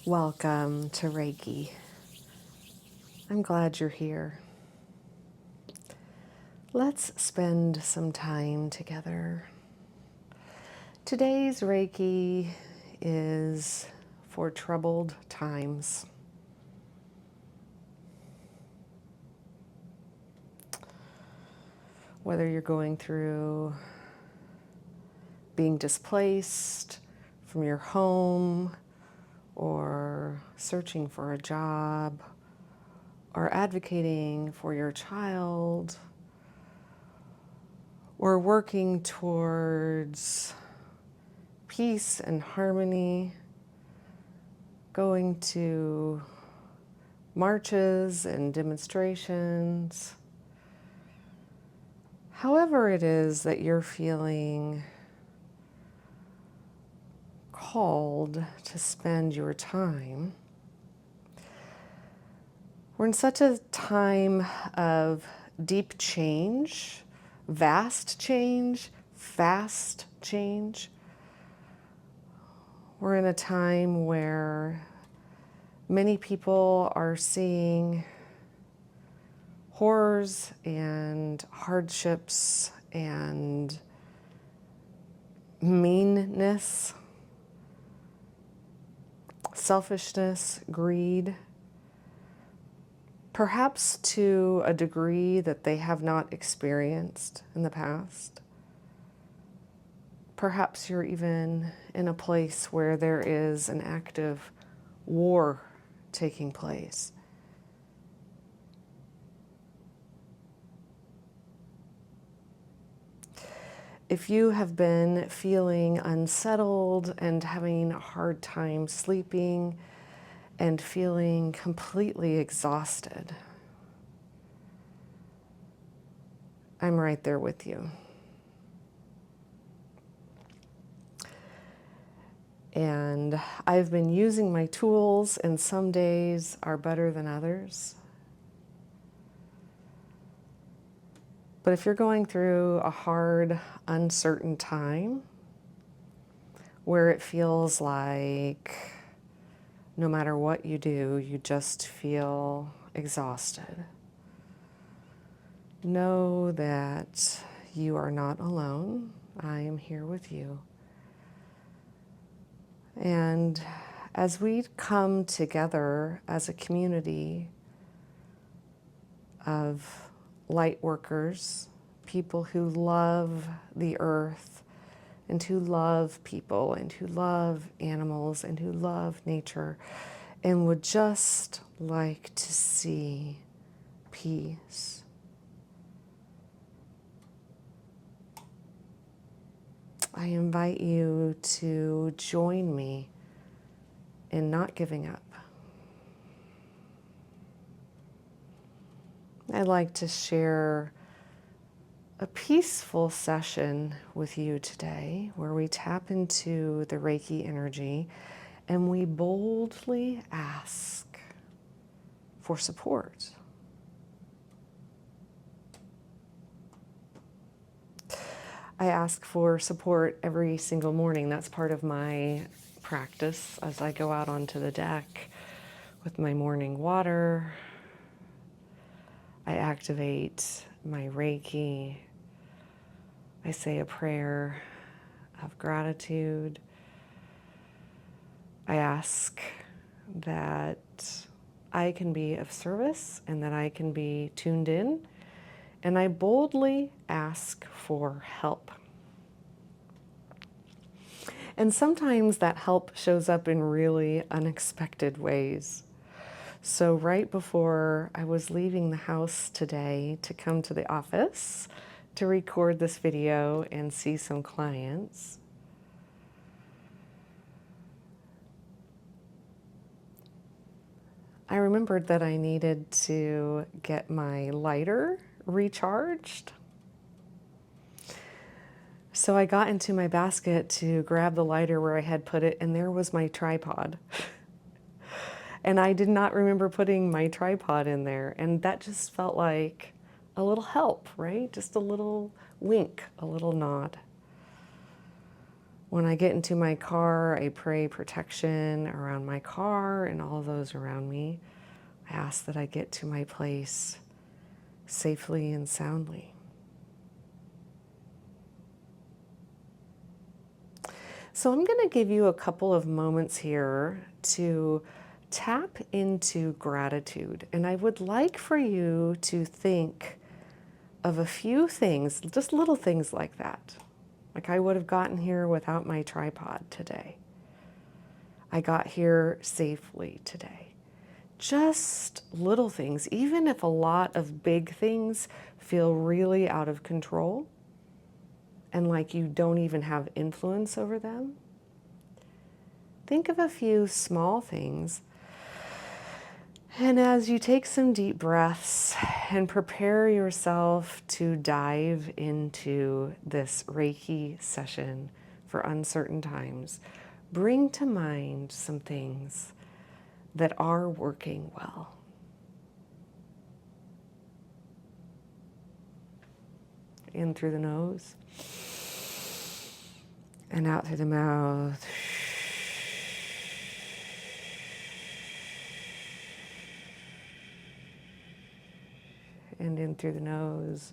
Welcome to Reiki. I'm glad you're here. Let's spend some time together. Today's Reiki is for troubled times. Whether you're going through being displaced from your home, or searching for a job, or advocating for your child, or working towards peace and harmony, going to marches and demonstrations. However it is that you're feeling called to spend your time, we're in such a time of deep change, vast change, fast change. We're in a time where many people are seeing horrors and hardships and meanness, selfishness, greed, perhaps to a degree that they have not experienced in the past. Perhaps you're even in a place where there is an active war taking place. If you have been feeling unsettled and having a hard time sleeping and feeling completely exhausted, I'm right there with you. And I've been using my tools, and some days are better than others. But if you're going through a hard, uncertain time where it feels like no matter what you do, you just feel exhausted, know that you are not alone. I am here with you. And as we come together as a community of light workers, people who love the earth and who love people and who love animals and who love nature and would just like to see peace, I invite you to join me in not giving up. I'd like to share a peaceful session with you today where we tap into the Reiki energy and we boldly ask for support. I ask for support every single morning. That's part of my practice as I go out onto the deck with my morning water. I activate my Reiki. I say a prayer of gratitude. I ask that I can be of service and that I can be tuned in. And I boldly ask for help. And sometimes that help shows up in really unexpected ways. So right before I was leaving the house today to come to the office to record this video and see some clients, I remembered that I needed to get my lighter recharged. So I got into my basket to grab the lighter where I had put it, and there was my tripod. And I did not remember putting my tripod in there. And that just felt like a little help, right? Just a little wink, a little nod. When I get into my car, I pray protection around my car and all those around me. I ask that I get to my place safely and soundly. So I'm going to give you a couple of moments here to tap into gratitude. And I would like for you to think of a few things, just little things like that. Like I would have gotten here without my tripod today. I got here safely today. Just little things, even if a lot of big things feel really out of control and like you don't even have influence over them. Think of a few small things. And as you take some deep breaths and prepare yourself to dive into this Reiki session for uncertain times, bring to mind some things that are working well. In through the nose and out through the mouth. And in through the nose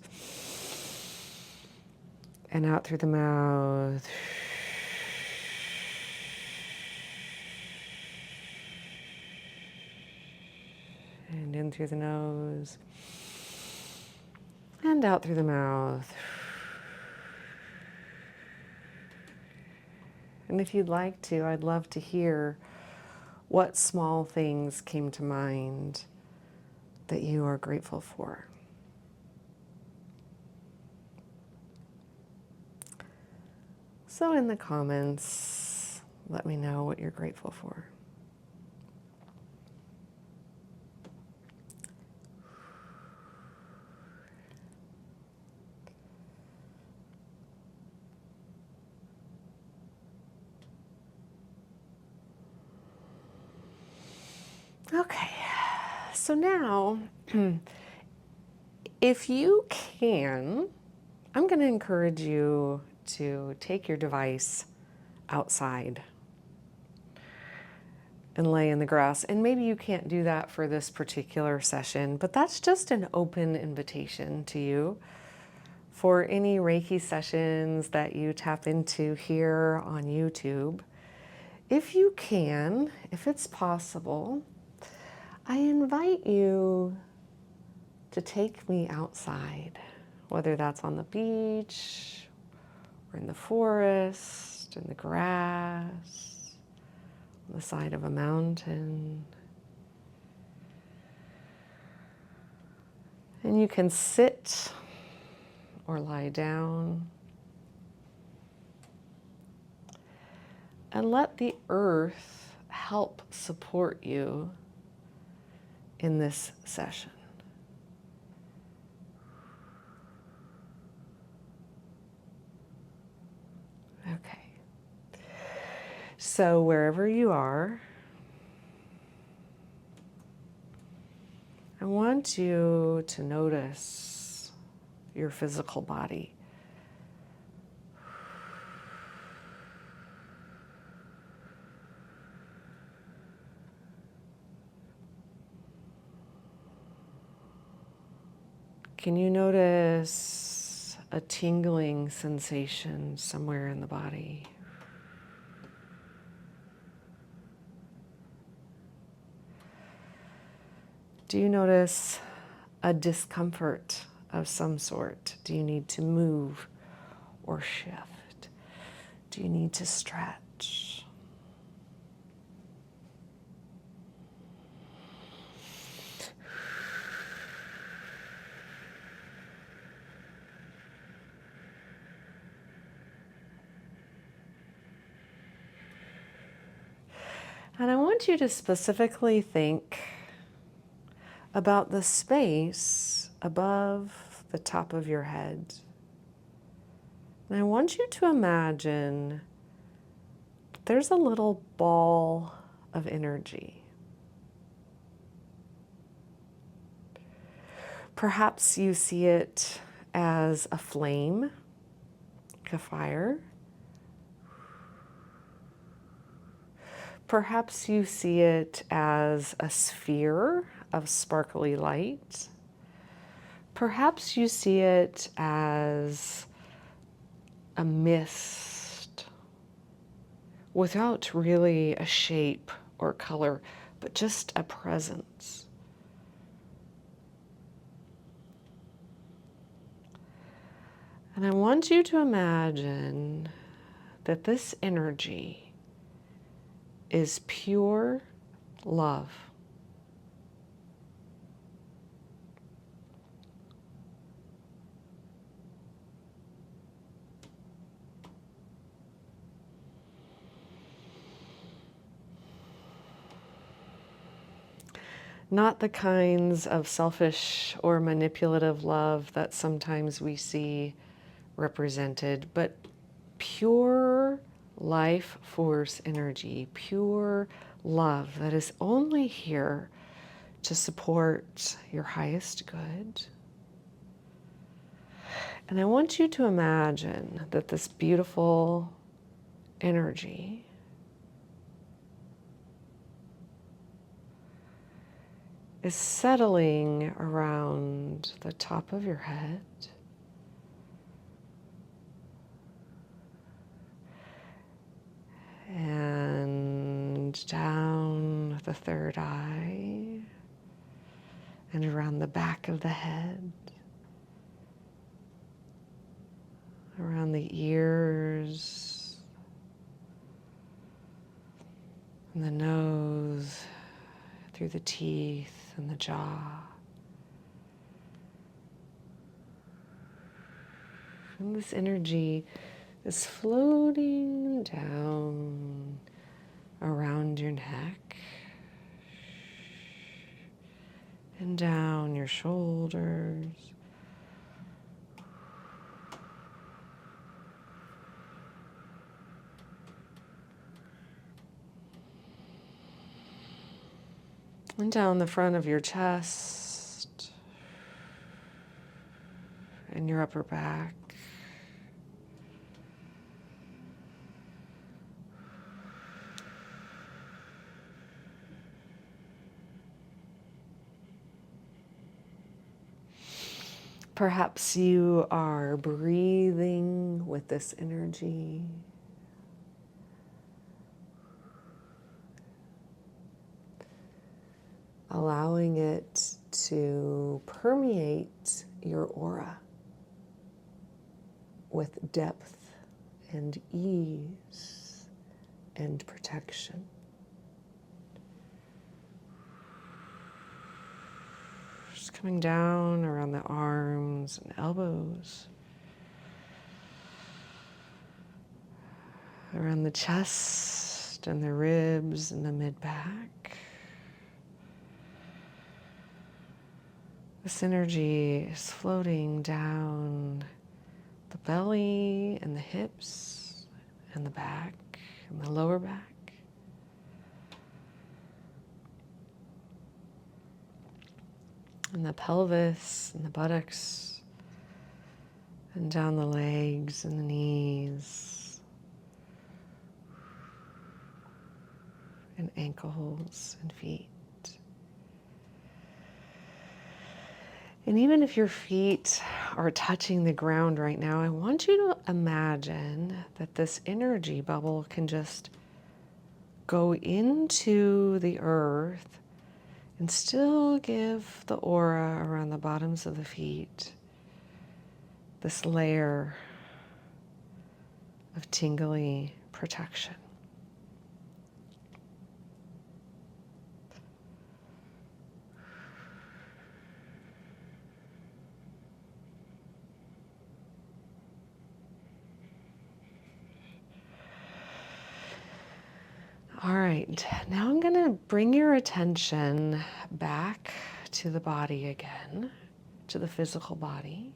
and out through the mouth. And in through the nose and out through the mouth. And if you'd like to, I'd love to hear what small things came to mind that you are grateful for. So in the comments, let me know what you're grateful for. Okay, so now, if you can, I'm going to encourage you to take your device outside and lay in the grass. And maybe you can't do that for this particular session, but that's just an open invitation to you for any Reiki sessions that you tap into here on YouTube. If you can, if it's possible, I invite you to take me outside, whether that's on the beach, or in the forest, in the grass, on the side of a mountain. And you can sit or lie down and let the earth help support you in this session. Okay. So wherever you are, I want you to notice your physical body. Can you notice a tingling sensation somewhere in the body? Do you notice a discomfort of some sort? Do you need to move or shift? Do you need to stretch? And I want you to specifically think about the space above the top of your head. And I want you to imagine there's a little ball of energy. Perhaps you see it as a flame, like a fire. Perhaps you see it as a sphere of sparkly light. Perhaps you see it as a mist without really a shape or color, but just a presence. And I want you to imagine that this energy is pure love. Not the kinds of selfish or manipulative love that sometimes we see represented, but pure life force energy, pure love that is only here to support your highest good. And I want you to imagine that this beautiful energy is settling around the top of your head, and down the third eye, and around the back of the head, around the ears, and the nose, through the teeth and the jaw. And this energy is floating down around your neck and down your shoulders. And down the front of your chest and your upper back. Perhaps you are breathing with this energy. Allowing it to permeate your aura with depth and ease and protection. Just coming down around the arms and elbows, around the chest and the ribs and the mid-back. This energy is floating down the belly and the hips and the back and the lower back. And the pelvis and the buttocks and down the legs and the knees and ankles and feet. And even if your feet are touching the ground right now, I want you to imagine that this energy bubble can just go into the earth and still give the aura around the bottoms of the feet this layer of tingly protection. All right, now I'm going to bring your attention back to the body again, to the physical body.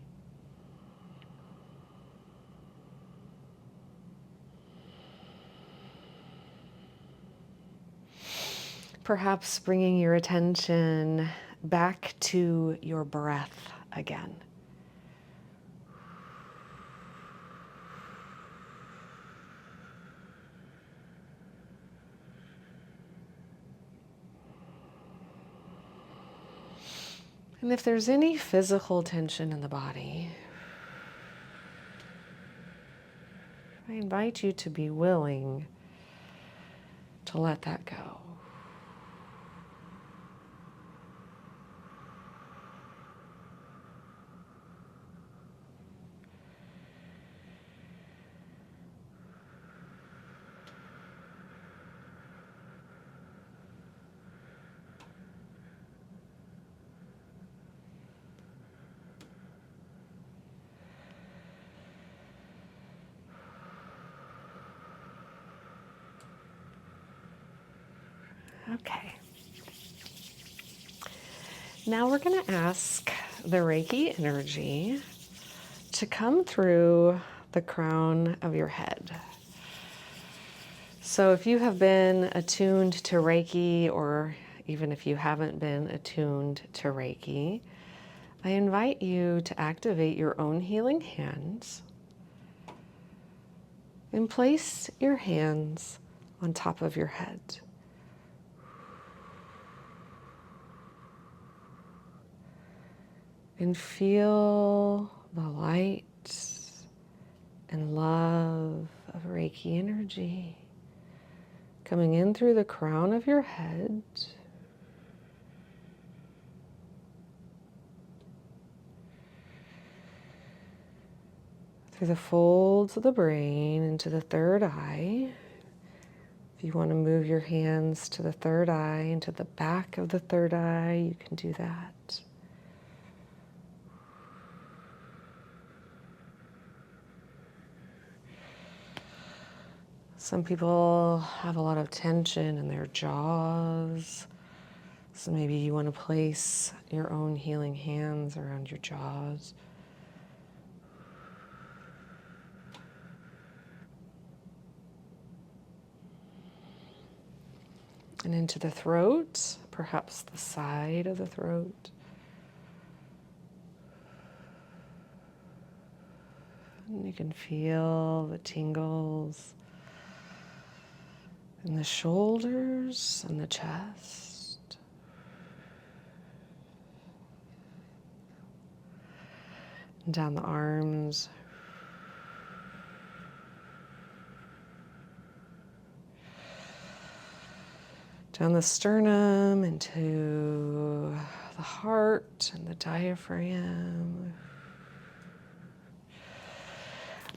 Perhaps bringing your attention back to your breath again. And if there's any physical tension in the body, I invite you to be willing to let that go. Okay. Now we're going to ask the Reiki energy to come through the crown of your head. So if you have been attuned to Reiki, or even if you haven't been attuned to Reiki, I invite you to activate your own healing hands and place your hands on top of your head. And feel the light and love of Reiki energy coming in through the crown of your head, through the folds of the brain into the third eye. If you want to move your hands to the third eye, into the back of the third eye, you can do that. Some people have a lot of tension in their jaws, so maybe you want to place your own healing hands around your jaws. And into the throat, perhaps the side of the throat. And you can feel the tingles in the shoulders and the chest. And down the arms. Down the sternum into the heart and the diaphragm.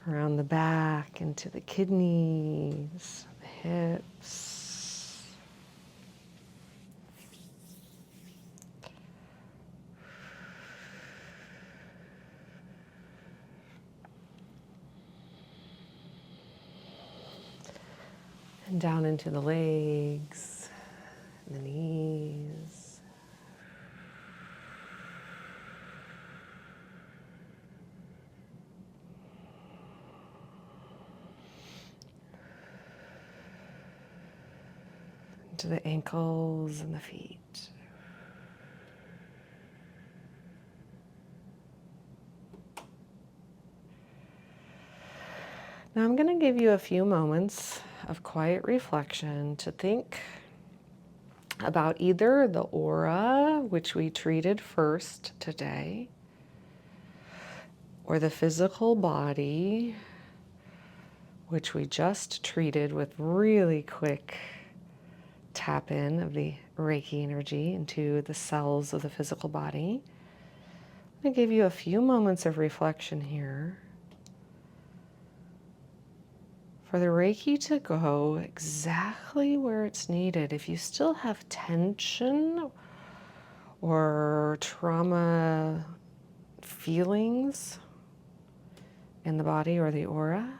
Around the back into the kidneys, the hips. And down into the legs, and the knees. To the ankles and the feet. Now I'm going to give you a few moments of quiet reflection to think about either the aura, which we treated first today, or the physical body, which we just treated with really quick tap in of the Reiki energy into the cells of the physical body. I'm going to give you a few moments of reflection here for the Reiki to go exactly where it's needed. If you still have tension or trauma feelings in the body or the aura,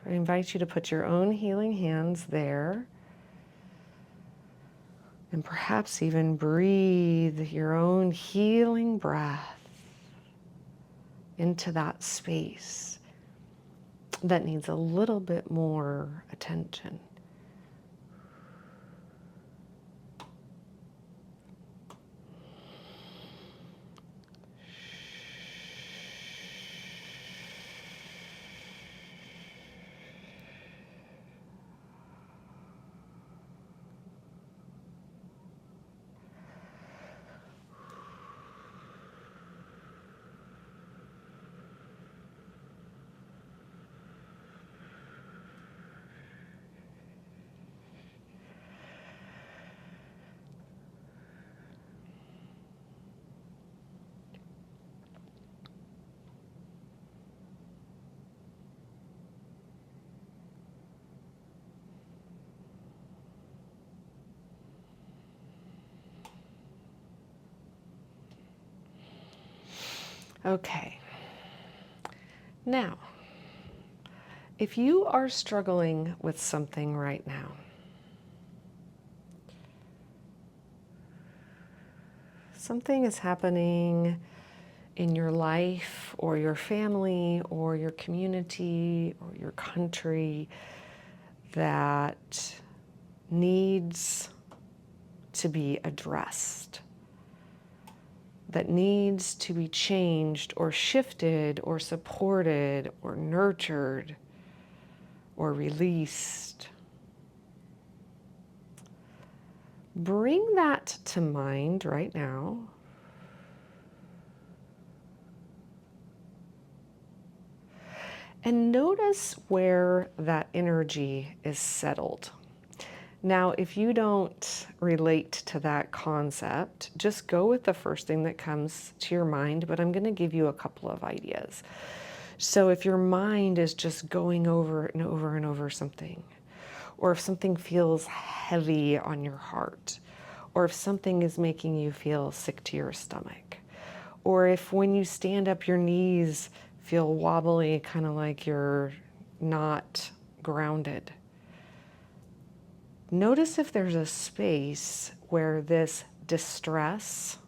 I invite you to put your own healing hands there and perhaps even breathe your own healing breath into that space that needs a little bit more attention. Okay. Now, if you are struggling with something right now, something is happening in your life or your family or your community or your country that needs to be addressed, that needs to be changed or shifted or supported or nurtured or released. Bring that to mind right now. And notice where that energy is settled. Now, if you don't relate to that concept, just go with the first thing that comes to your mind, but I'm going to give you a couple of ideas. So if your mind is just going over and over and over something, or if something feels heavy on your heart, or if something is making you feel sick to your stomach, or if when you stand up your knees feel wobbly, kind of like you're not grounded. Notice if there's a space where this distress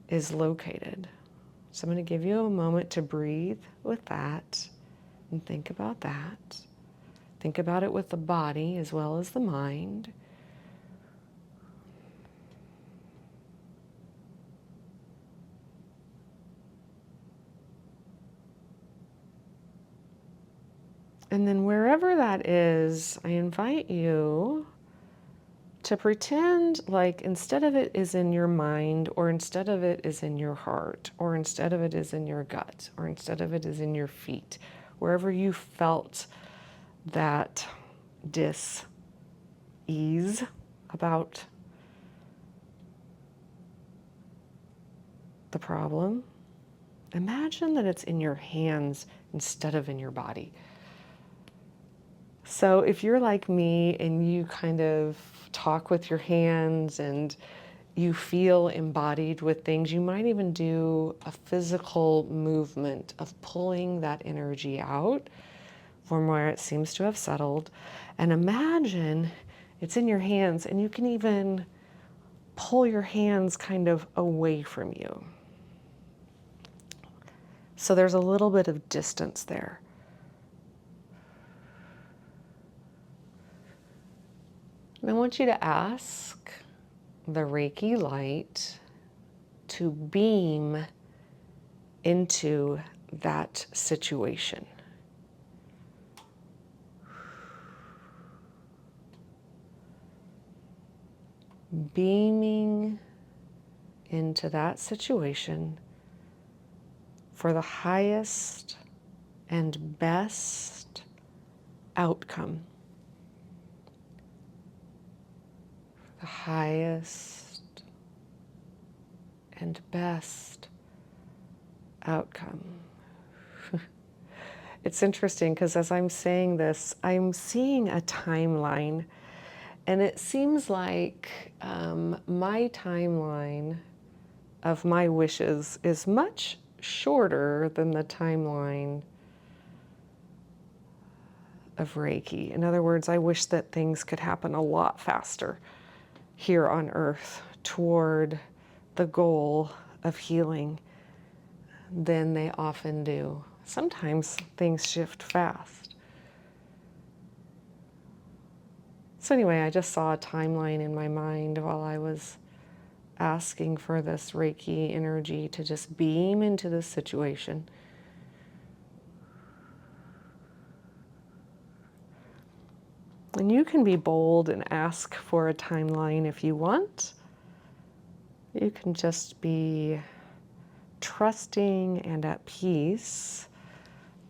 is located. So I'm going to give you a moment to breathe with that and think about that. Think about it with the body as well as the mind. And then wherever that is, I invite you to pretend like instead of it is in your mind, or instead of it is in your heart, or instead of it is in your gut, or instead of it is in your feet, wherever you felt that dis-ease about the problem, imagine that it's in your hands instead of in your body. So if you're like me and you kind of talk with your hands and you feel embodied with things, you might even do a physical movement of pulling that energy out from where it seems to have settled. And imagine it's in your hands, and you can even pull your hands kind of away from you. So there's a little bit of distance there. And I want you to ask the Reiki light to beam into that situation. Beaming into that situation for the highest and best outcome. The highest and best outcome. It's interesting because as I'm saying this, I'm seeing a timeline, and it seems like my timeline of my wishes is much shorter than the timeline of Reiki. In other words, I wish that things could happen a lot faster here on Earth toward the goal of healing than they often do. Sometimes things shift fast. So anyway, I just saw a timeline in my mind while I was asking for this Reiki energy to just beam into this situation. And you can be bold and ask for a timeline if you want. You can just be trusting and at peace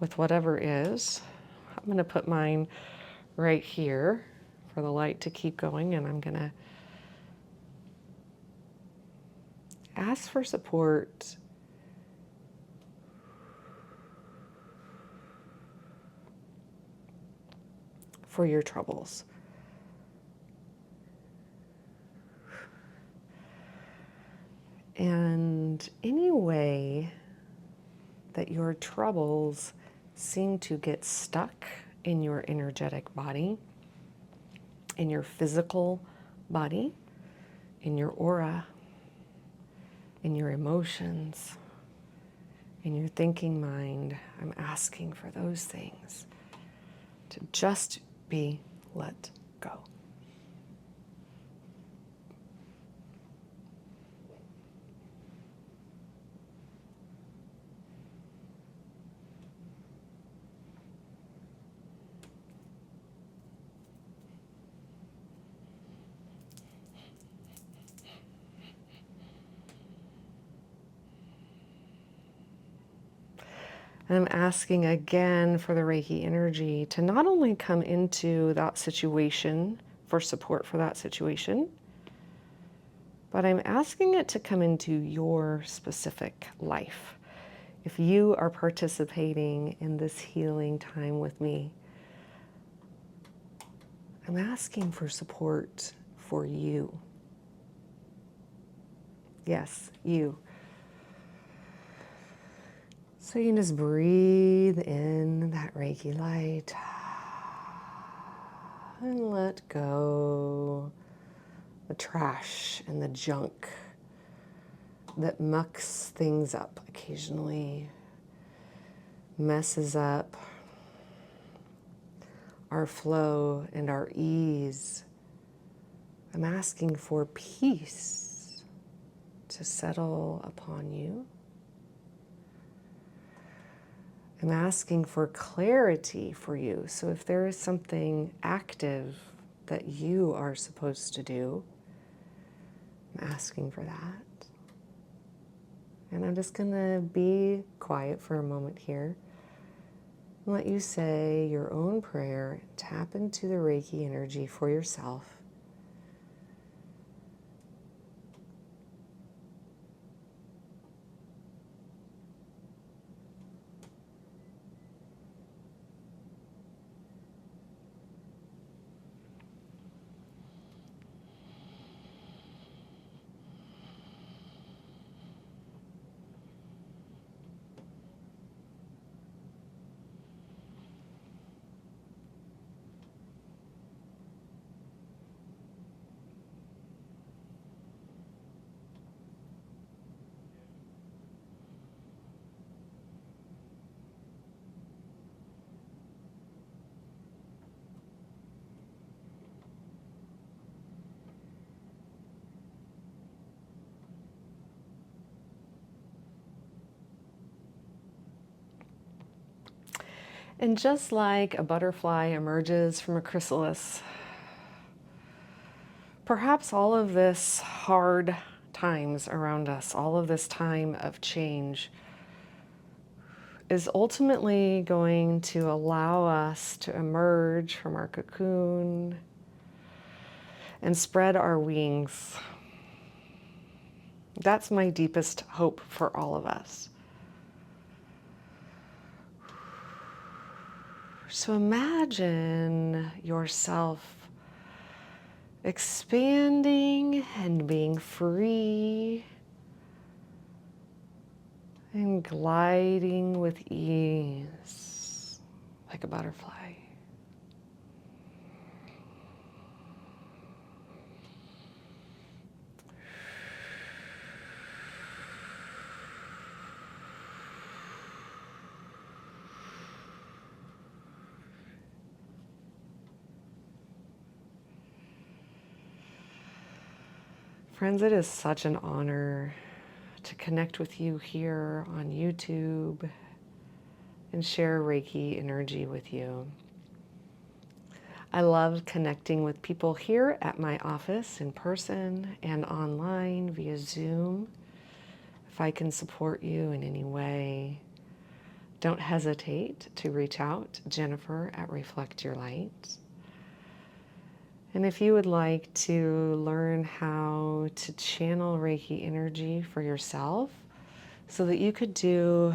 with whatever is. I'm going to put mine right here for the light to keep going, and I'm going to ask for support for your troubles. And And any way that your troubles seem to get stuck in your energetic body, in your physical body, in your aura, in your emotions, in your thinking mind, I'm asking for those things to just be let go. And I'm asking again for the Reiki energy to not only come into that situation for support for that situation, but I'm asking it to come into your specific life. If you are participating in this healing time with me, I'm asking for support for you. Yes, you. So you can just breathe in that Reiki light and let go the trash and the junk that mucks things up occasionally, messes up our flow and our ease. I'm asking for peace to settle upon you. I'm asking for clarity for you. So if there is something active that you are supposed to do, I'm asking for that. And I'm just going to be quiet for a moment here and let you say your own prayer, tap into the Reiki energy for yourself. And just like a butterfly emerges from a chrysalis, perhaps all of this hard times around us, all of this time of change, is ultimately going to allow us to emerge from our cocoon and spread our wings. That's my deepest hope for all of us. So imagine yourself expanding and being free and gliding with ease like a butterfly. Friends, it is such an honor to connect with you here on YouTube and share Reiki energy with you. I love connecting with people here at my office in person and online via Zoom. If I can support you in any way, don't hesitate to reach out, Jennifer at Reflect Your Light. And if you would like to learn how to channel Reiki energy for yourself so that you could do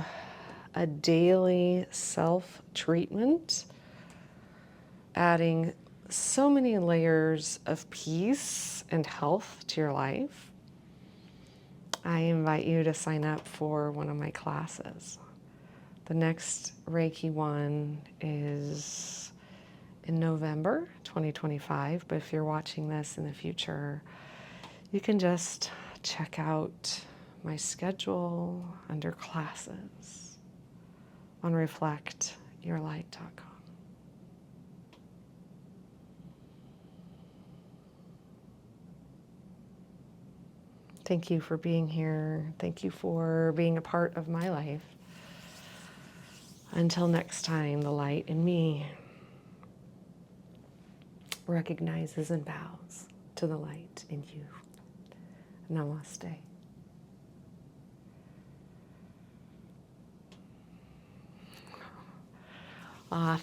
a daily self-treatment, adding so many layers of peace and health to your life, I invite you to sign up for one of my classes. The next Reiki one is in November 2025, but if you're watching this in the future, you can just check out my schedule under classes on reflectyourlight.com. Thank you for being here. Thank you for being a part of my life. Until next time, the light in me recognizes and bows to the light in you. Namaste.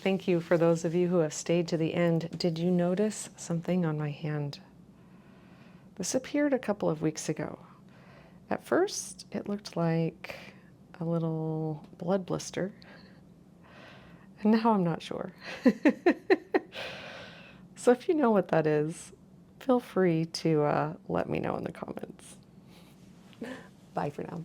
Thank you for those of you who have stayed to the end. Did you notice something on my hand? This appeared a couple of weeks ago. At first, it looked like a little blood blister. And now I'm not sure. So if you know what that is, feel free to let me know in the comments. Bye for now.